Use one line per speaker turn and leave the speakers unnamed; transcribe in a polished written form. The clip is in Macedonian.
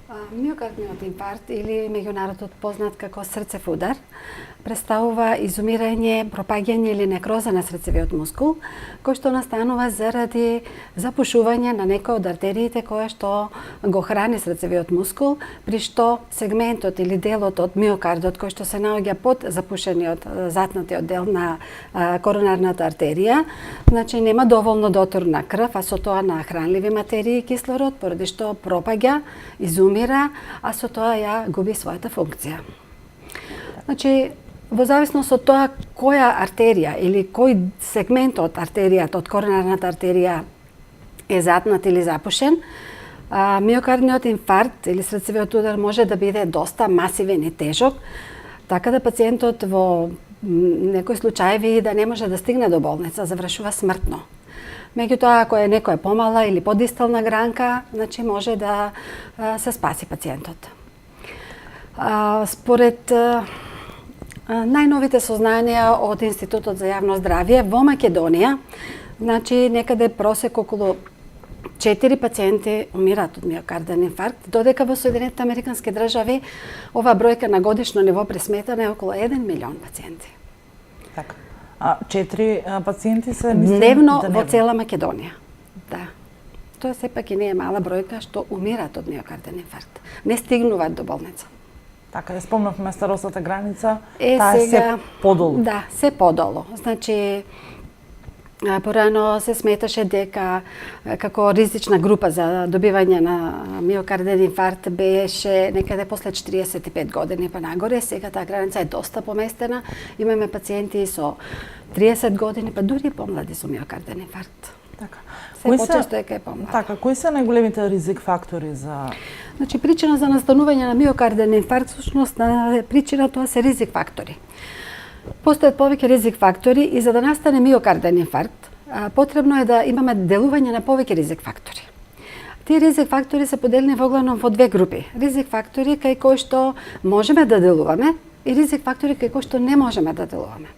Миокардниот инфаркт или меѓународно познат како срцев удар представува изумирање, пропаѓање или некроза на срцевиот мускул, кој што настанува заради запушување на некој од артериите која што го храни срцевиот мускул, при што сегментот или делот од миокардот кој што се наоѓа под запушениот затнатиот дел на коронарната артерија, значи нема доволно дотор на крв, а со тоа на хранливи материи и кислород, поради што пропаѓа, изумира, а со тоа ја губи својата функција. Значи, во зависност од тоа која артерија или кој сегмент од артеријата, од коронарната артерија е затнат или запушен, миокардниот инфаркт или срцевиот удар може да биде доста масивен и тежок, така да пациентот во некои случаеви да не може да стигне до болница, завршува смртно. Меѓутоа, ако е некоја помала или подистална гранка, значи може да се спаси пациентот. Според најновите сознанија од Институтот за јавно здравје во Македонија, значи некаде просек околу 4 пациенти умираат од миокарден инфаркт, додека во Соединетите Американски држави оваа бројка на годишно ниво пресметана е околу 1 милион пациенти.
Така. 4 пациенти се
дневно во цела Македонија. Да. Тоа сепак и не е мала бројка што умираат од миокарден инфаркт. Не стигнуваат до болница.
Така, ја спомнавме старосната граница,
таа е
се подолу.
Да, се подолу. Значи, порано се сметаше дека како ризична група за добивање на миокарден инфаркт беше некаде после 45 години па нагоре. Сега таа граница е доста поместена. Имаме пациенти со 30 години, па дури помлади со миокарден инфаркт.
Така.
Се почесто е помлади.
Така, кои се најголемите ризик фактори за...
Значи, причина за настанување на миокарден инфаркт, всушност, причина тоа се ризик фактори. Постојат повеќе ризик фактори и за да настане миокарден инфаркт, потребно е да имаме делување на повеќе ризик фактори. Тие ризик фактори се поделени воглавном во две групи. Ризик фактори кај кои што можеме да делуваме и ризик фактори кај кои што не можеме да делуваме.